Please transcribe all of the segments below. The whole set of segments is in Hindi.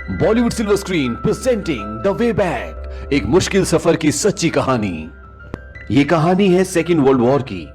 Bollywood silver screen presenting the way back, एक मुश्किल सफर की सच्ची कहानी। ये कहानी है सेकेंड वर्ल्ड वॉर की।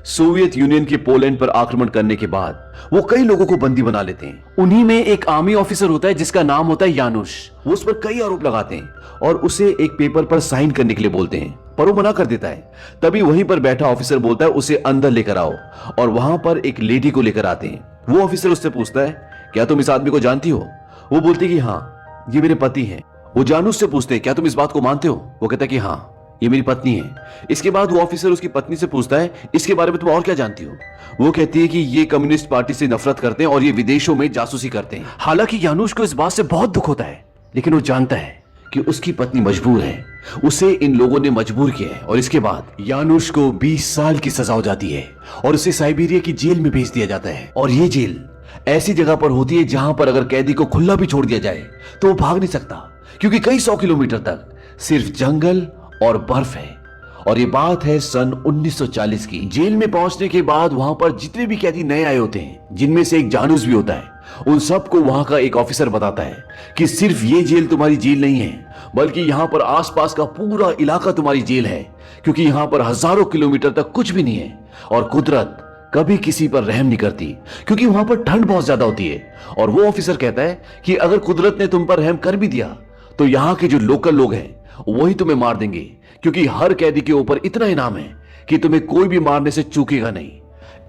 सोवियत यूनियन के पोलैंड पर आक्रमण करने के बाद वो कई लोगों को बंदी बना लेते हैं। उन्हीं में एक आर्मी ऑफिसर होता है जिसका नाम होता है यानुश। वो उस पर कई आरोप लगाते हैं और उसे एक पेपर पर साइन करने के लिए बोलते हैं, पर वो मना कर देता है। तभी वहीं पर बैठा ऑफिसर बोलता है उसे अंदर लेकर आओ, और वहां पर एक लेडी को लेकर आते हैं। वो ऑफिसर उससे पूछता है, क्या तुम इस आदमी को जानती हो? वो बोलती कि हाँ, ये मेरे पति हैं। वो जानूस से पूछते हैं, क्या तुम इस बात को मानते हो? वो कहता है कि हाँ, ये मेरी पत्नी है। इसके बाद वो ऑफिसर उसकी पत्नी से पूछता है, इसके बारे में तुम और क्या जानती हो? वो कहती है कि ये कम्युनिस्ट पार्टी से नफरत करते हैं और ये विदेशों में जासूसी करते हैं। हालांकि यानुश को इस बात से बहुत दुख होता है, लेकिन वो जानता है कि उसकी पत्नी मजबूर है, उसे इन लोगों ने मजबूर किया है। और इसके बाद यानुश को 20 साल की सजा हो जाती है और उसे साइबेरिया की जेल में भेज दिया जाता है। और ये जेल ऐसी जगह पर होती है जहां पर अगर कैदी को खुला भी छोड़ दिया जाए तो वो भाग नहीं सकता, क्योंकि कई 100 किलोमीटर तक सिर्फ जंगल और बर्फ है। और ये बात है सन 1940 की। जेल में पहुंचने के बाद वहां पर जितने भी कैदी नए आए होते हैं, जिनमें से एक जानूस भी होता है, उन सबको वहां का एक ऑफिसर बताता है कि सिर्फ ये जेल तुम्हारी जेल नहीं है, बल्कि यहां पर आसपास का पूरा इलाका तुम्हारी जेल है, क्योंकि यहां पर हजारों किलोमीटर तक कुछ भी नहीं है और कुदरत कभी किसी पर रहम नहीं करती, क्योंकि वहां पर ठंड बहुत ज्यादा होती है। और वो ऑफिसर कहता है कि अगर कुदरत ने तुम पर रहम कर भी दिया तो यहाँ के जो लोकल लोग हैं वही तुम्हें मार देंगे, क्योंकि हर कैदी के ऊपर इतना इनाम है कि तुम्हें कोई भी मारने से चूकेगा नहीं।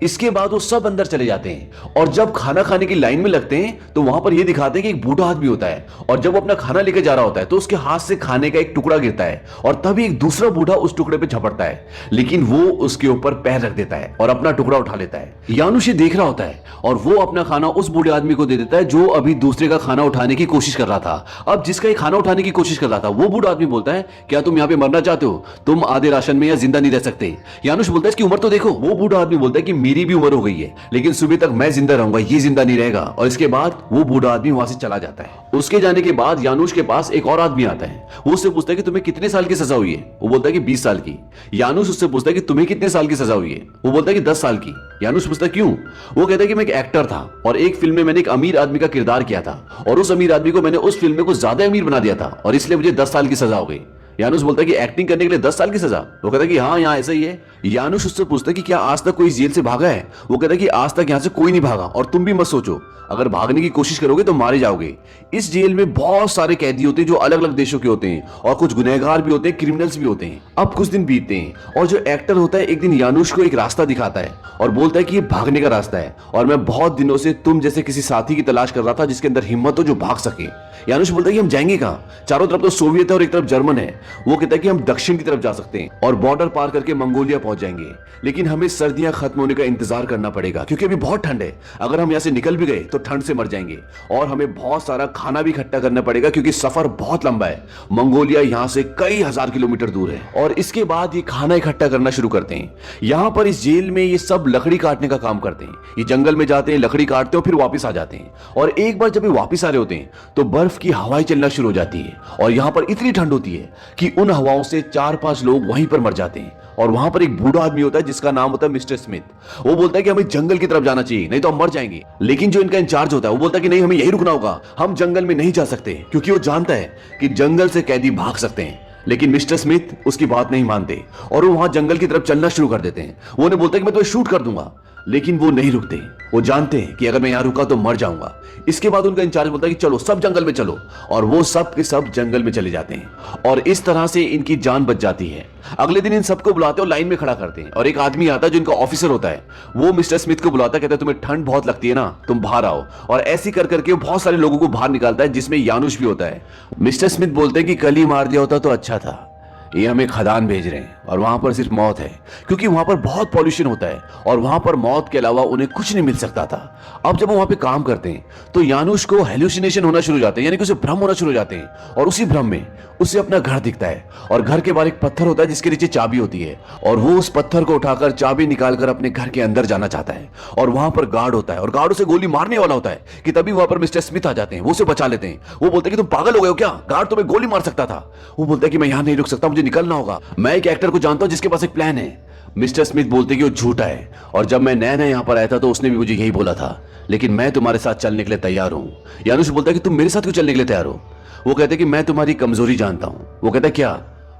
इसके बाद वो सब अंदर चले जाते हैं और जब खाना खाने की लाइन में लगते हैं तो वहां पर ये दिखाते हैं कि एक बूढ़ा आदमी होता है, और जब वो अपना खाना लेके जा रहा होता है तो उसके हाथ से खाने का एक टुकड़ा गिरता है और तभी एक दूसरा बूढ़ा उस टुकड़े पे झपटता है, लेकिन वो उसके ऊपर पैर रख देता है और अपना टुकड़ा उठा लेता है। यानुश ये देख रहा होता है और वो अपना खाना उस बूढ़े आदमी को दे देता है जो अभी दूसरे का खाना उठाने की कोशिश कर रहा था। अब जिसका खाना उठाने की कोशिश कर रहा था वो बूढ़ा आदमी बोलता है, क्या तुम यहाँ पे मरना चाहते हो? तुम आधे राशन में या जिंदा नहीं रह सकते। यानुश बोलता है, इसकी उम्र तो देखो। वो बूढ़ा आदमी बोलता है कि मेरी भी उम्र हो गई है, लेकिन सुबह तक मैं जिंदा रहूंगा, ये जिंदा नहीं रहेगा। और इसके बाद वो बूढ़ा आदमी वहां से चला जाता है। उसके जाने के बाद यानुश के पास एक और आदमी आता है। वो उससे पूछता है कि तुम्हें कितने साल की सजा हुई है? वो बोलता है कि 20 साल की। यानुश उससे पूछता है कि तुम्हें कितने साल की सजा हुई है? वो बोलता है कि 10 साल की। यानुश पूछता है क्यों? वो कहता है कि मैं एक एक्टर था और एक फिल्म में मैंने एक अमीर आदमी का किरदार किया था, और उस अमीर आदमी को मैंने उस फिल्म में कुछ ज्यादा अमीर बना दिया था, और इसलिए मुझे 10 साल की सजा हो गई। यानुश बोलता है कि एक्टिंग करने के लिए 10 साल की सजा? वो कहता है कि हाँ, यहाँ ऐसा ही है। यानुश उससे पूछता है कि क्या आज तक कोई जेल से भागा है? वो कहता है कि आज तक यहाँ से कोई नहीं भागा, और तुम भी मत सोचो, अगर भागने की कोशिश करोगे तो मारे जाओगे। इस जेल में बहुत सारे कैदी होते हैं जो अलग अलग देशों के होते हैं, और कुछ गुनहगार भी होते हैं, क्रिमिनल्स भी होते हैं। अब कुछ दिन बीतते हैं और जो एक्टर होता है एक दिन यानुश को एक रास्ता दिखाता है और बोलता है कि ये भागने का रास्ता है, और मैं बहुत दिनों से तुम जैसे किसी साथी की तलाश कर रहा था जिसके अंदर हिम्मत हो, जो भाग सके। यानुश बोलता है कि हम जाएंगे कहाँ? चारों तरफ तो सोवियत है और एक तरफ जर्मन है। वो कहता है कि हम दक्षिण की तरफ जा सकते हैं और बॉर्डर पार करके मंगोलिया पहुंच जाएंगे, लेकिन हमें सर्दियां खत्म होने का इंतजार करना पड़ेगा, क्योंकि अभी बहुत ठंड है। अगर हम यहाँ से निकल भी गए तो ठंड से मर जाएंगे, और हमें बहुत सारा खाना भी इकट्ठा करना पड़ेगा, क्योंकि सफर बहुत लंबा है। मंगोलिया यहाँ से कई हजार किलोमीटर दूर है। और इसके बाद ये खाना इकट्ठा करना शुरू करते हैं। यहाँ पर इस जेल में ये सब लकड़ी काटने का काम करते हैं। ये जंगल में जाते हैं, लकड़ी काटते हैं, फिर वापस आ जाते हैं। और एक बार जब ये वापस आ रहे होते हैं तो बर्फ की हवाएं चलना शुरू हो जाती है, और यहाँ पर इतनी ठंड होती है कि उन हवाओं से 4-5 लोग वहीं पर मर जाते हैं। और वहां पर एक बूढ़ा आदमी होता है जिसका नाम होता है मिस्टर स्मिथ। वो बोलता है कि हमें जंगल की तरफ जाना चाहिए, नहीं तो हम मर जाएंगे। लेकिन जो इनका इंचार्ज होता है वो बोलता है कि नहीं, हमें यही रुकना होगा, हम जंगल में नहीं जा सकते, क्योंकि वो जानता है कि जंगल से कैदी भाग सकते हैं। लेकिन मिस्टर स्मिथ उसकी बात नहीं मानते और वो वहां जंगल की तरफ चलना शुरू कर देते हैं। वो उन्हें बोलता है कि मैं तुम्हें शूट कर दूंगा, लेकिन वो नहीं रुकते। वो जानते हैं कि अगर मैं यहां रुका तो मर जाऊंगा। इसके बाद उनका इंचार्ज बोलता है कि चलो सब जंगल में चलो, और वो सब के सब जंगल में चले जाते हैं, और इस तरह से इनकी जान बच जाती है। अगले दिन इन सबको बुलाते और लाइन में खड़ा करते हैं, और एक आदमी आता है जो इनका ऑफिसर होता है। वो मिस्टर स्मिथ को बुलाता, कहता है तुम्हें ठंड बहुत लगती है ना, तुम बाहर आओ। और ऐसी कर करके वो बहुत सारे लोगों को बाहर निकालता है, जिसमें यानुश भी होता है। मिस्टर स्मिथ बोलते हैं कि कल ही मार दिया होता तो अच्छा था, ये हमें खदान भेज रहे हैं और वहां पर सिर्फ मौत है, क्योंकि वहां पर बहुत पॉल्यूशन होता है और वहां पर मौत के अलावा उन्हें कुछ नहीं मिल सकता था। अब जब वो वहां पे काम करते हैं तो यानुश को हेलुसिनेशन होना शुरू हो जाते हैं, यानी कि उसे भ्रम होना शुरू हो जाते हैं, और उसी भ्रम में उसे अपना घर दिखता है, और घर के बाहर एक पत्थर होता है जिसके नीचे चाबी होती है, और वो उस पत्थर को उठाकर चाबी निकालकर अपने घर के अंदर जाना चाहता है। और वहां पर गार्ड होता है और गार्ड उसे गोली मारने वाला होता है कि तभी वहां पर मिस्टर स्मिथ आ जाते हैं। वो उसे बचा लेते हैं। वो बोलते हैं कि तुम पागल हो गए हो क्या, गार्ड तुम्हें गोली मार सकता था। वो बोलता है कि मैं यहां नहीं रुक सकता, मुझे निकलना होगा। मैं एक एक्टर को जानता हूं जिसके पास एक प्लान है, मिस्टर स्मिथ बोलते कि वो झूठा है और जब मैं नया नया यहाँ पर आया था तो उसने भी मुझे यही बोला था, लेकिन मैं तुम्हारे साथ चलने के लिए तैयार हूँ। यानुश बोलता है कि तुम मेरे साथ क्यों चलने के लिए तैयार हो? वो कहते कि मैं तुम्हारी कमजोरी जानता हूँ। वो कहता क्या?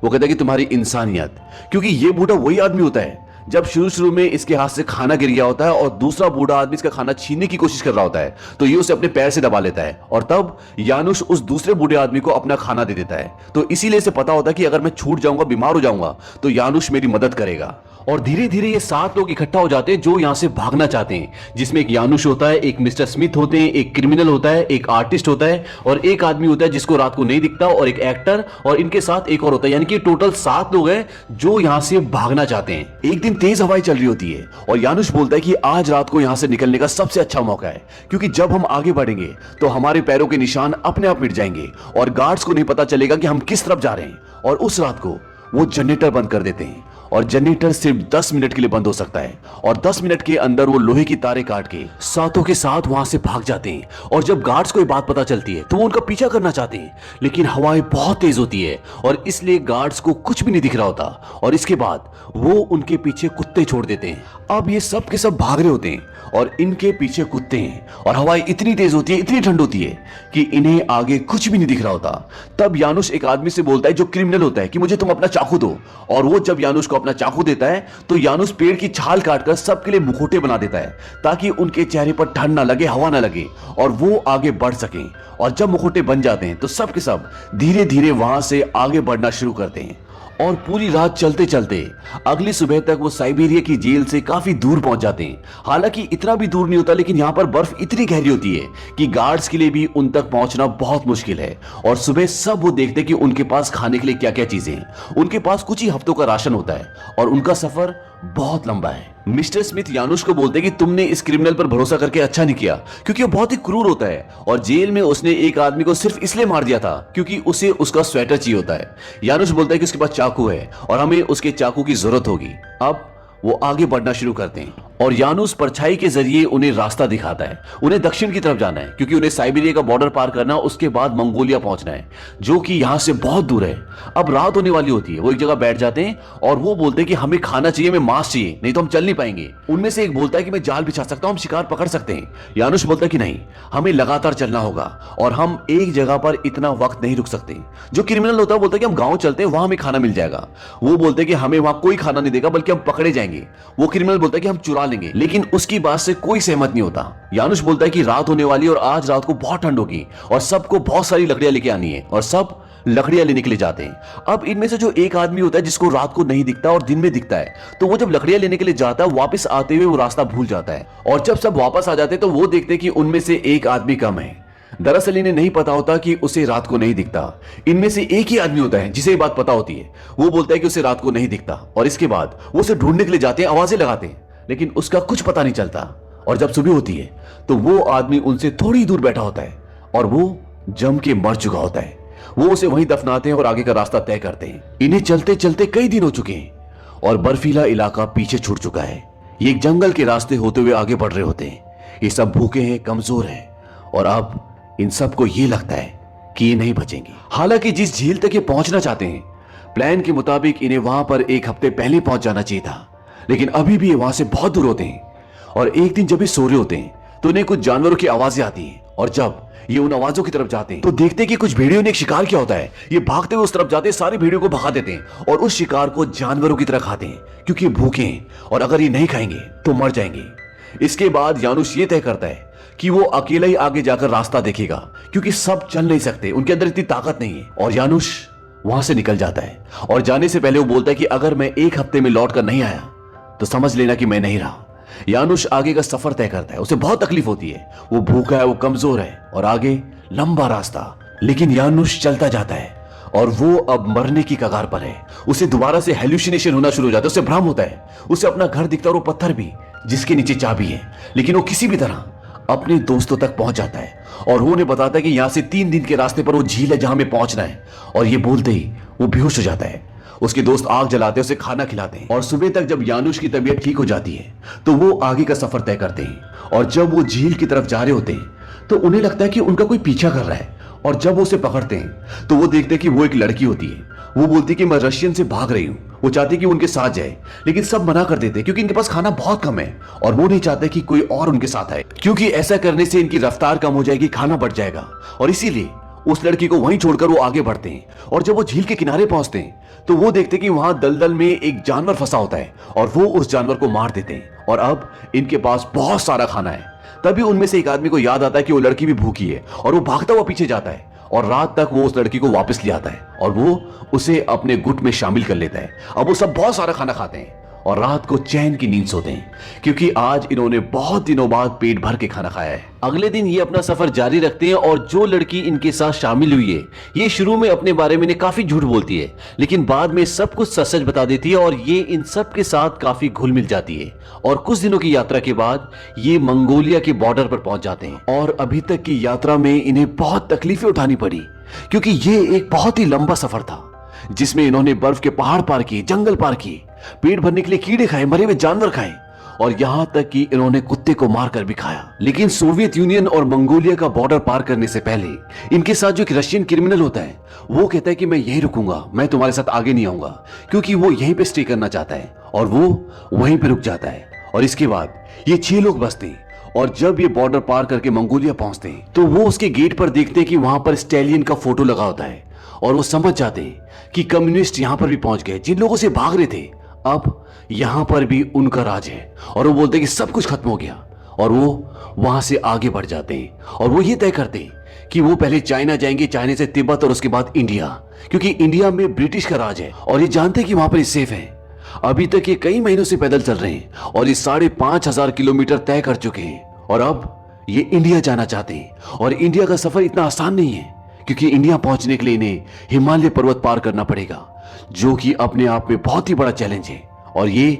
वो कहता कि तुम्हारी इंसानियत, क्योंकि ये बूढ़ा वही आदमी होता है जब शुरू शुरू में इसके हाथ से खाना गिर गया होता है और दूसरा बूढ़ा आदमी इसका खाना छीनने की कोशिश कर रहा होता है तो ये उसे अपने पैर से दबा लेता है और तब यानुश उस दूसरे बूढ़े आदमी को अपना खाना दे देता है। तो इसीलिए इसे पता होता है कि अगर मैं छूट जाऊंगा, बीमार हो जाऊंगा तो यानुश मेरी मदद करेगा। और धीरे धीरे ये 7 लोग इकट्ठा हो जाते हैं जो यहां से भागना चाहते हैं, जिसमें एक यानुश होता है, एक मिस्टर स्मिथ होते हैं, एक क्रिमिनल होता है, एक आर्टिस्ट होता है और एक आदमी होता है जिसको रात को नहीं दिखता और एक एक्टर और इनके साथ एक और होता है। यानी कि टोटल 7 लोग हैं जो यहां से भागना चाहते हैं। एक दिन तेज हवाएं चल रही होती है और यानुश बोलता है कि आज रात को यहां से निकलने का सबसे अच्छा मौका है, क्योंकि जब हम आगे बढ़ेंगे तो हमारे पैरों के निशान अपने आप मिट जाएंगे और गार्ड्स को नहीं पता चलेगा कि हम किस तरफ जा रहे हैं। और उस रात को वो जनरेटर बंद कर देते हैं और जनरेटर सिर्फ 10 मिनट के लिए बंद हो सकता है और 10 मिनट के अंदर वो लोहे की तारें काट के सातों के साथ वहां से भाग जाते हैं। और जब गार्ड्स को ये बात पता चलती है तो वो उनका पीछा करना चाहते हैं, लेकिन हवाएं बहुत तेज होती है और इसलिए गार्ड्स को कुछ भी नहीं दिख रहा होता और इसके बाद वो उनके पीछे कुत्ते छोड़ देते हैं। अब ये सब के सब भाग रहे होते हैं और इनके पीछे कुत्ते हैं और हवाएं इतनी तेज होती है, इतनी ठंड होती है कि इन्हें आगे कुछ भी नहीं दिख रहा होता। तब यानुश एक आदमी से बोलता है जो क्रिमिनल होता है कि मुझे तुम अपना चाकू दो, और वो जब यानुश को अपना चाकू देता है तो यानुश पेड़ की छाल काटकर सबके लिए मुखौटे बना देता है ताकि उनके चेहरे पर ठंड ना लगे, हवा ना लगे और वो आगे बढ़ सकें। और जब मुखौटे बन जाते हैं तो सब के सब धीरे धीरे वहां से आगे बढ़ना शुरू करते हैं और पूरी रात चलते चलते अगली सुबह तक वो साइबेरिया की जेल से काफी दूर पहुंच जाते हैं। हालांकि इतना भी दूर नहीं होता, लेकिन यहाँ पर बर्फ इतनी गहरी होती है कि गार्ड्स के लिए भी उन तक पहुंचना बहुत मुश्किल है। और सुबह सब वो देखते कि उनके पास खाने के लिए क्या क्या चीजें हैं। उनके पास कुछ ही हफ्तों का राशन होता है और उनका सफर बहुत लंबा है। मिस्टर स्मिथ यानुश को बोलते कि तुमने इस क्रिमिनल पर भरोसा करके अच्छा नहीं किया, क्योंकि वो बहुत ही क्रूर होता है और जेल में उसने एक आदमी को सिर्फ इसलिए मार दिया था क्योंकि उसे उसका स्वेटर चाहिए होता है। यानुश बोलता है कि उसके पास चाकू है और हमें उसके चाकू की जरूरत होगी। अब वो आगे बढ़ना शुरू करते हैं और यानुश परछाई के जरिए उन्हें रास्ता दिखाता है। उन्हें दक्षिण की तरफ जाना है क्योंकि उन्हें साइबेरिया का बॉर्डर पार करना, उसके बाद मंगोलिया पहुंचना है जो कि यहां से बहुत दूर है। अब रात होने वाली होती है, वो एक जगह बैठ जाते हैं और वो बोलते हैं कि हमें खाना चाहिए, हमें मांस चाहिए, नहीं तो हम चल नहीं पाएंगे। उनमें से एक बोलता है कि मैं जाल बिछा सकता हूं, हम शिकार पकड़ सकते हैं। यानुश बोलता है कि नहीं, हमें लगातार चलना होगा और हम एक जगह पर इतना वक्त नहीं रुक सकते। जो क्रिमिनल होता है बोलता है कि हम गांव चलते हैं, वहां हमें खाना मिल जाएगा। वो बोलते हैं कि हमें वहां कोई खाना नहीं देगा बल्कि हम पकड़े जाएंगे। वो क्रिमिनल बोलता है कि हम चुरा लेंगे, लेकिन उसकी बात से कोई सहमत नहीं होता। यानुश बोलता है कि रात होने वाली और आज रात को बहुत ठंड होगी और सबको बहुत सारी लकड़ियां लेके आनी है और सब लकड़ियां लेने के लिए जाते हैं। अब इनमें से जो एक आदमी होता है जिसको रात को नहीं दिखता और दिन में दिखता है, तो वो जब लकड़ियां लेने के लिए जाता है वापस आते हुए वो रास्ता भूल जाता है और जब सब वापस आ जाते हैं तो वो देखते हैं कि उनमें से एक आदमी कम है। दरअसल इन्हें नहीं पता होता कि उसे रात को नहीं दिखता। इनमें से एक ही आदमी होता है जिसे ये बात पता होती है। वो बोलता है कि उसे रात को नहीं दिखता और इसके बाद वो उसे ढूंढने के लिए जाते हैं, आवाजें लगाते हैं, लेकिन उसका कुछ पता नहीं चलता। और जब सुबह होती है तो वो आदमी उनसे थोड़ी दूर बैठा होता है और वो जम के मर चुका होता है। वो उसे वहीं दफनाते हैं और आगे का रास्ता तय करते हैं। इन्हें चलते चलते कई दिन हो चुके हैं और बर्फीला इलाका पीछे छूट चुका है। ये एक जंगल के रास्ते होते हुए आगे बढ़ रहे होते हैं। ये सब भूखे हैं, कमजोर हैं और अब इन सबको ये लगता है कि ये नहीं बचेंगे। हालांकि जिस झील तक ये पहुंचना चाहते हैं, प्लान के मुताबिक इन्हें वहां पर एक हफ्ते पहले पहुंच जाना चाहिए था, लेकिन अभी भी ये वहां से बहुत दूर होते हैं। और एक दिन जब ये सो रहे होते हैं तो इन्हें कुछ जानवरों की आवाजें आती हैं और जब ये उन आवाजों की तरफ जाते हैं तो देखते हैं कि कुछ भेड़ियों ने एक शिकार किया होता है। ये भागते हुए उस तरफ जाते हैं, सारी भेड़ियों को भगा देते हैं और उस शिकार को जानवरों की तरह खाते हैं क्योंकि ये भूखे हैं और अगर ये नहीं खाएंगे तो मर जाएंगे। इसके बाद यानुश ये तय करता है कि वो अकेला ही आगे जाकर रास्ता देखेगा क्योंकि सब चल नहीं सकते, उनके अंदर इतनी ताकत नहीं है। और यानुश वहां से निकल जाता है और जाने से पहले वो बोलता है कि अगर मैं एक हफ्ते में लौट कर नहीं आया तो समझ लेना कि मैं नहीं रहा। यानुश आगे का सफर तय करता है। उसे बहुत तकलीफ होती है, वो भूखा है, वो कमजोर है और आगे लंबा रास्ता, लेकिन यानुश चलता जाता है और वो अब मरने की कगार पर है। उसे दोबारा से हेल्यूसिनेशन होना शुरू हो जाता है, उसे भ्रम होता है। उसे अपना घर दिखता है और वो पत्थर भी जिसके नीचे चाबी है, लेकिन वो किसी भी तरह अपने दोस्तों तक पहुंच जाता है और वो उन्हें बताता है कि यहां से 3 दिन के रास्ते पर वो झील है जहां में पहुंचना है। और ये बोलते ही वो बेहोश हो जाता है। उसके दोस्त आग जलाते हैं, उसे खाना खिलाते हैं और सुबह तक जब यानुश की तबीयत ठीक हो जाती है तो वो आगे का सफर तय करते हैं। और जब वो झील की तरफ जा रहे होते हैं तो उन्हें लगता है कि उनका कोई पीछा कर रहा है और जब वो उसे पकड़ते हैं तो वो देखते हैं कि वो एक लड़की होती है। वो बोलती है कि मैं रशियन से भाग रही हूँ वो चाहते कि वो उनके साथ जाए, लेकिन सब मना कर देते क्योंकि इनके पास खाना बहुत कम है और वो नहीं चाहते कि कोई और उनके साथ आए, क्योंकि ऐसा करने से इनकी रफ्तार कम हो जाएगी, खाना बढ़ जाएगा। और इसीलिए उस लड़की को वहीं छोड़कर वो आगे बढ़ते हैं। और जब वो झील के किनारे पहुंचते हैं तो वो देखते कि वहां दलदल में एक जानवर फंसा होता है और वो उस जानवर को मार देते हैं। और अब इनके पास बहुत सारा खाना है। तभी उनमें से एक आदमी को याद आता है कि वो लड़की भी भूखी है और वो भागता हुआ पीछे जाता है और रात तक वो उस लड़की को वापस ले आता है और वो उसे अपने गुट में शामिल कर लेता है। अब वो सब बहुत सारा खाना खाते हैं और रात को चैन की नींद सोते हैं, क्योंकि आज इन्होंने बहुत दिनों बाद पेट भर के खाना खाया है। अगले दिन ये अपना सफर जारी रखते हैं और जो लड़की इनके साथ शामिल हुई है ये शुरू में अपने बारे में इन्हें काफी झूठ बोलती है, लेकिन बाद में सब कुछ सच सच बता देती है और ये इन सब के साथ काफी घुल मिल जाती है। और कुछ दिनों की यात्रा के बाद ये मंगोलिया के बॉर्डर पर पहुंच जाते हैं। और अभी तक की यात्रा में इन्हें बहुत तकलीफें उठानी पड़ी, क्योंकि ये एक बहुत ही लंबा सफर था जिसमें इन्होंने बर्फ के पहाड़ पार किए, जंगल पार किए, पेट भरने के लिए कीड़े खाए, मरे हुए जानवर खाए और यहां तक कि इन्होंने कुत्ते को मारकर भी खाया। लेकिन सोवियत यूनियन और मंगोलिया का बॉर्डर पार करने से पहले इनके साथ जो एक रशियन क्रिमिनल होता है वो कहता है कि मैं यहीं रुकूंगा, मैं तुम्हारे साथ आगे नहीं आऊंगा, क्योंकि वो यहीं पे स्टे करना चाहता है। और वो वहीं पे रुक जाता है और इसके बाद ये 6 लोग बसते हैं। और जब ये बॉर्डर पार करके मंगोलिया पहुंचते हैं तो वो उसके गेट पर देखते हैं कि वहां पर स्टैलियन का फोटो लगा होता है और वो समझ जाते हैं कि कम्युनिस्ट यहां पर भी पहुंच गए, जिन लोगों से भाग रहे थे अब यहां पर भी उनका राज है। और वो बोलते हैं कि सब कुछ खत्म हो गया और वो वहां से आगे बढ़ जाते हैं और वो ये तय करते हैं कि वो पहले चाइना जाएंगे, चाइना से तिब्बत और उसके बाद इंडिया, क्योंकि इंडिया में ब्रिटिश का राज है और ये जानते हैं कि वहां पर सेफ है। अभी तक ये कई महीनों से पैदल चल रहे हैं और ये 5,500 किलोमीटर तय कर चुके हैं और अब ये इंडिया जाना चाहते हैं। और इंडिया का सफर इतना आसान नहीं है, क्योंकि इंडिया पहुंचने के लिए इन्हें हिमालय पर्वत पार करना पड़ेगा, जो कि अपने आप में बहुत ही बड़ा चैलेंज है। और ये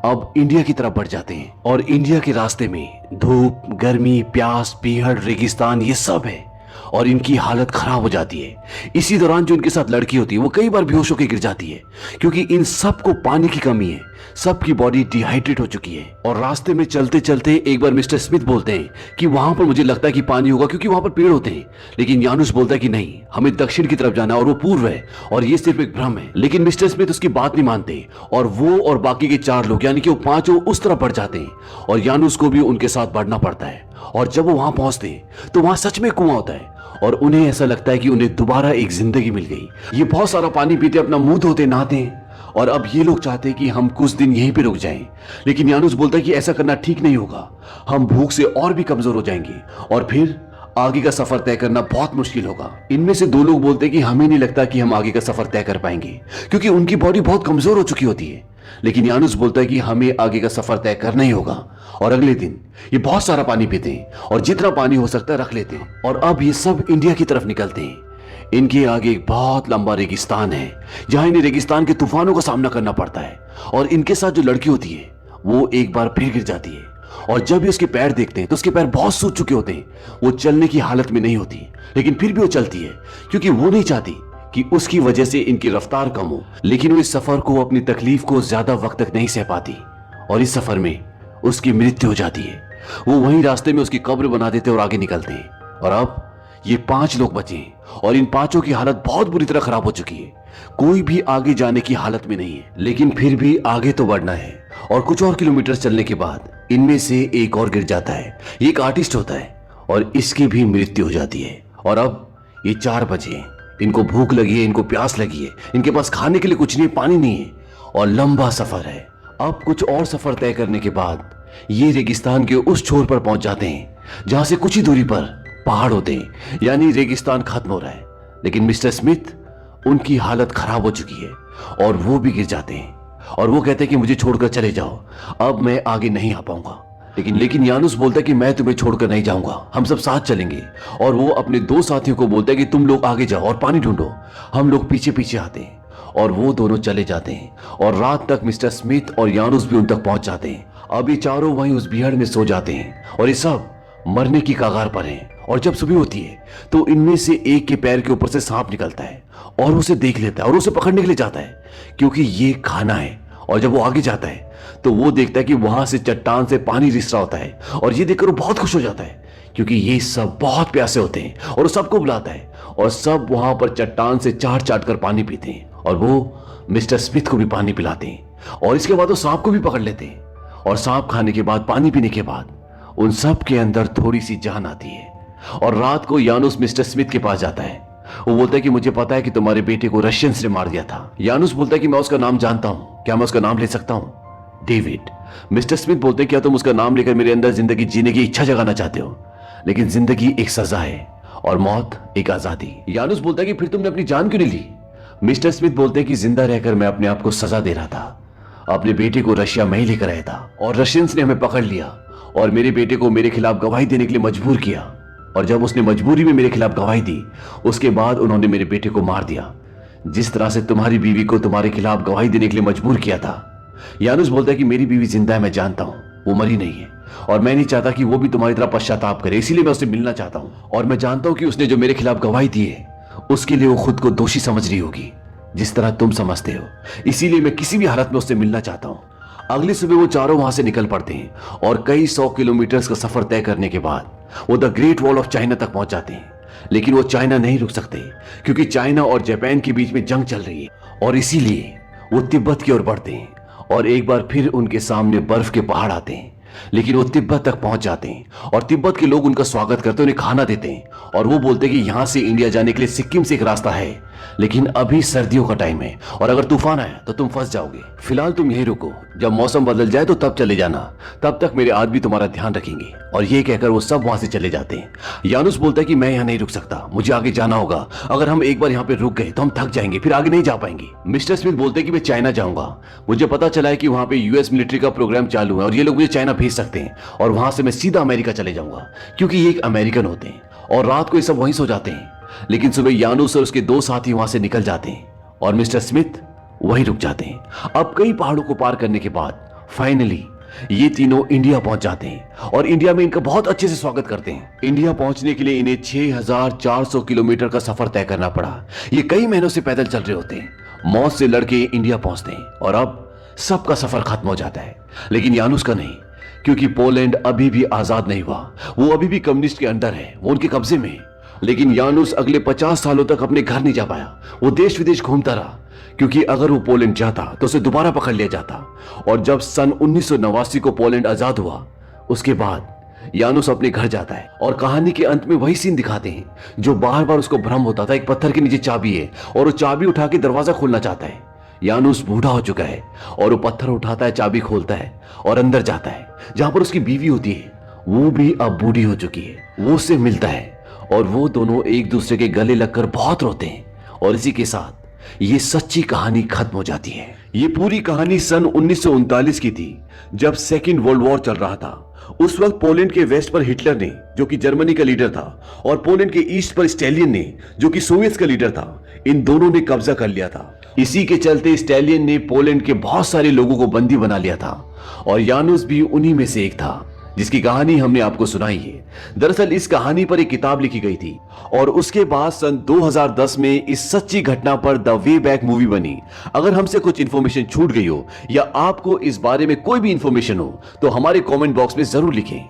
अब इंडिया की तरफ बढ़ जाते हैं और इंडिया के रास्ते में धूप, गर्मी, प्यास, पीहड़, रेगिस्तान ये सब है और इनकी हालत खराब हो जाती है। इसी दौरान जो इनके साथ लड़की होती है वो कई बार बेहोश होकर गिर जाती है, क्योंकि इन सबको पानी की कमी है, सबकी बॉडी डिहाइड्रेट हो चुकी है। और रास्ते में चलते चलते एक बार मिस्टर स्मिथ बोलते हैं कि वहां पर मुझे लगता है कि पानी होगा, क्योंकि वहां पर पेड़ होते हैं। लेकिन यानुस बोलता है कि नहीं, हमें दक्षिण की तरफ जाना और वो पूर्व है और ये सिर्फ एक भ्रम है। लेकिन मिस्टर स्मिथ उसकी बात नहीं मानते और वो और बाकी के 4 लोग यानी कि वो 5 उस तरफ बढ़ जाते हैं और यानुस को भी उनके साथ बढ़ना पड़ता है। और जब वो वहां पहुंचते हैं तो वहां सच में कुआं होता है और उन्हें ऐसा लगता है कि उन्हें दोबारा एक जिंदगी मिल गई। ये बहुत सारा पानी पीते, अपना मुंह धोते, नहाते हैं और अब ये लोग चाहते हैं कि हम कुछ दिन यहीं पे रुक जाएं। लेकिन यानुस बोलता है कि ऐसा करना ठीक नहीं होगा, हम भूख से और भी कमजोर हो जाएंगे और फिर आगे का सफर तय करना बहुत मुश्किल होगा। इनमें से 2 लोग बोलते हैं कि हमें नहीं लगता कि हम आगे का सफर तय कर पाएंगे, क्योंकि उनकी बॉडी बहुत कमजोर हो चुकी होती है। लेकिन यानुस बोलता है कि हमें आगे का सफर तय करना ही होगा। और अगले दिन ये बहुत सारा पानी पीते हैं और जितना पानी हो सकता है रख लेते हैं और अब ये सब इंडिया की तरफ निकलते हैं। इनके आगे एक बहुत लंबा रेगिस्तान है, जहां इन्हें रेगिस्तान के तूफानों का सामना करना पड़ता है। और इनके साथ जो लड़की होती है वो एक बार फिर गिर जाती है और जब भी उसके पैर देखते हैं तो उसके पैर बहुत सूज चुके होते हैं, वो चलने की हालत में नहीं होती, लेकिन फिर भी वो चलती है, क्योंकि वो नहीं चाहती कि उसकी वजह से इनकी रफ्तार कम हो। लेकिन वो इस सफर को, अपनी तकलीफ को ज्यादा वक्त तक नहीं सह पाती और इस सफर में उसकी मृत्यु हो जाती है। वो वहीं रास्ते में उसकी कब्र बना देते और आगे निकलते हैं। और अब ये 5 लोग बचे हैं और इन 5 की हालत बहुत बुरी तरह खराब हो चुकी है, कोई भी आगे जाने की हालत में नहीं है। लेकिन फिर भी आगे तो बढ़ना है और कुछ और किलोमीटर चलने के बाद इनमें से एक और गिर जाता है। ये एक आर्टिस्ट होता है और इसकी भी मृत्यु हो जाती है। और अब ये 4 बजे हैं, इनको भूख लगी है, इनको प्यास लगी है, इनके पास खाने के लिए कुछ नहीं, पानी नहीं है और लंबा सफर है। अब कुछ और सफर तय करने के बाद ये रेगिस्तान के उस छोर पर पहुंच जाते हैं जहां से कुछ ही दूरी पर पहाड़ होते हैं, यानी रेगिस्तान खत्म हो रहा है। लेकिन मिस्टर स्मिथ, उनकी हालत खराब हो चुकी है और वो भी गिर जाते हैं और वो कहते हैं कि मुझे छोड़कर चले जाओ, अब मैं आगे नहीं आ पाऊंगा। लेकिन यानुस बोलता है कि मैं तुम्हें छोड़कर नहीं जाऊंगा, हम सब साथ चलेंगे। और वो अपने 2 साथियों को बोलता है कि तुम लोग आगे जाओ और पानी ढूंढो, हम लोग पीछे पीछे आते हैं। और वो दोनों चले जाते हैं और रात तक मिस्टर स्मिथ और यानुस भी उन तक पहुंच जाते हैं। अब ये चारों वहीं उस बिहड़ में सो जाते हैं और ये सब मरने की कगार पर हैं। और जब सुबह होती है तो इनमें से एक के पैर के ऊपर से सांप निकलता है और उसे देख लेता है और उसे पकड़ने के लिए जाता है, क्योंकि ये खाना है। और जब वो आगे जाता है तो वो देखता है कि वहां से चट्टान से पानी रिस रहा होता है और ये देखकर वो बहुत खुश हो जाता है, क्योंकि ये सब बहुत प्यासे होते हैं। और वो सबको बुलाता है और सब वहां पर चट्टान से चाट चाट कर पानी पीते हैं और वो मिस्टर स्मिथ को भी पानी पिलाते और इसके बाद वो सांप को भी पकड़ लेते और सांप खाने के बाद, पानी पीने के बाद उन सब के अंदर थोड़ी सी जान आती है। और रात को यानुस मिस्टर स्मिथ के पास जाता है। वो बोलता है कि मुझे पता है कि तुम्हारे बेटे को रशियंस ने मार दिया था। यानुस बोलता है कि मैं उसका नाम जानता हूं, क्या मैं उसका नाम ले सकता हूं? डेविड। मिस्टर स्मिथ बोलते हैं क्या तुम उसका नाम लेकर मेरे अंदर जिंदगी जीने की इच्छा जगाना चाहते हो? लेकिन जिंदगी एक सजा है और मौत एक आजादी। यानुस बोलता है कि फिर तुमने अपनी जान क्यों नहीं ली? मिस्टर स्मिथ बोलते हैं कि जिंदा रहकर मैं अपने आप को सजा दे रहा था। अपने बेटे को रशिया में ही लेकर आया था और रशियंस ने हमें पकड़ लिया और मेरे बेटे को मेरे खिलाफ गवाही देने के लिए मजबूर किया। और जब उसने मजबूरी में मेरे खिलाफ गवाही दी, उसके बाद उन्होंने मेरे बेटे को मार दिया, जिस तरह से तुम्हारी बीवी को तुम्हारे खिलाफ गवाही देने के लिए मजबूर किया था। यानुस बोलता है कि मेरी बीवी जिंदा है, मैं जानता हूं, वो मरी नहीं है और मैं नहीं चाहता कि वो भी तुम्हारी तरह पश्चाताप करे, इसीलिए मैं उससे मिलना चाहता हूं। और मैं जानता हूं कि उसने जो मेरे खिलाफ गवाही दी है उसके लिए वो खुद को दोषी समझ रही होगी, जिस तरह तुम समझते हो। इसीलिए मैं किसी भी हालत में उससे मिलना चाहता हूं। अगली सुबह वो चारों वहां से निकल पड़ते हैं और कई 100 किलोमीटर का सफर तय करने के बाद वो the great wall of China तक पहुंच जाते हैं। लेकिन वो चाइना नहीं रुक सकते क्योंकि चाइना और जापान के बीच में जंग चल रही है और इसीलिए वो तिब्बत की ओर बढ़ते हैं और एक बार फिर उनके सामने बर्फ के पहाड़ आते हैं। लेकिन वो तिब्बत तक पहुंच जाते हैं और तिब्बत के लोग उनका स्वागत करते, उन्हें खाना देते हैं और वो बोलते हैं कि यहां से इंडिया जाने के लिए सिक्किम से एक रास्ता है, लेकिन अभी सर्दियों का टाइम है और अगर तूफान आया तो तुम फंस जाओगे। फिलहाल तुम यहीं रुको, जब मौसम बदल जाए तो तब चले जाना, तब तक मेरे आदमी तुम्हारा ध्यान रखेंगे। और ये कहकर वो सब वहां से चले जाते हैं। यानुस बोलता है कि मैं यहाँ नहीं रुक सकता, मुझे आगे जाना होगा। अगर हम एक बार यहाँ पे रुक गए तो हम थक जाएंगे, फिर आगे नहीं जा पाएंगे। मिस्टर स्मिथ बोलते हैं कि मैं चाइना जाऊंगा, मुझे पता चला है कि वहां पे यूएस मिलिट्री का प्रोग्राम चालू है और ये लोग मुझे चाइना भेज सकते हैं और वहां से मैं सीधा अमेरिका चले जाऊंगा, क्योंकि ये एक अमेरिकन होते हैं। और रात को ये सब वहीं सो जाते हैं। लेकिन सुबह यानुस और उसके 2 साथी वहां से निकल जाते हैं और मिस्टर स्मिथ वहीं रुक जाते हैं। अब कई पहाड़ों को पार करने के बाद फाइनली ये तीनों इंडिया पहुंच जाते हैं और इंडिया में इनका बहुत अच्छे से स्वागत करते हैं। इंडिया पहुंचने के लिए इन्हें 6400 किलोमीटर का सफर तय करना पड़ा। ये कई महीनों से पैदल चल रहे होते हैं। मौत से लड़के इंडिया पहुंचते हैं और अब सबका सफर खत्म हो जाता है, लेकिन यानुस का नहीं, क्योंकि पोलैंड अभी भी आजाद नहीं हुआ। वो अभी भी कम्युनिस्ट के अंडर है, वो उनके कब्जे में। लेकिन यानुस अगले 50 सालों तक अपने घर नहीं जा पाया। वो देश विदेश घूमता रहा, क्योंकि अगर वो पोलैंड जाता तो उसे दोबारा पकड़ लिया जाता। और जब सन 1989 को पोलैंड आजाद हुआ, उसके बाद यानुस अपने घर जाता है और कहानी के अंत में वही सीन दिखाते हैं जो बार बार उसको भ्रम होता था। एक पत्थर के नीचे चाबी है और वो चाबी उठा के दरवाजा खोलना चाहता है। यानुस बूढ़ा हो चुका है और वो पत्थर उठाता है, चाबी खोलता है और अंदर जाता है जहां पर उसकी बीवी होती है। वो भी अब बूढ़ी हो चुकी है। वो उससे मिलता है और वो दोनों एक दूसरे के गले लगकर बहुत रोते हैं और इसी के साथ ये सच्ची कहानी खत्म हो जाती है। ये पूरी कहानी सन 1939 की थी, जब सेकेंड वर्ल्ड वॉर चल रहा था। उस वक्त पोलैंड के वेस्ट पर हिटलर ने, जो कि जर्मनी का लीडर था, और पोलैंड के ईस्ट पर स्टैलियन ने, जो कि सोवियत का लीडर था, इन दोनों ने कब्जा कर लिया था। इसी के चलते स्टैलियन ने पोलैंड के बहुत सारे लोगों को बंदी बना लिया था और यानुस भी उन्हीं में से एक था, जिसकी कहानी हमने आपको सुनाई है। दरअसल इस कहानी पर एक किताब लिखी गई थी और उसके बाद सन 2010 में इस सच्ची घटना पर द वे बैक मूवी बनी। अगर हमसे कुछ इन्फॉर्मेशन छूट गई हो या आपको इस बारे में कोई भी इन्फॉर्मेशन हो तो हमारे कमेंट बॉक्स में जरूर लिखें।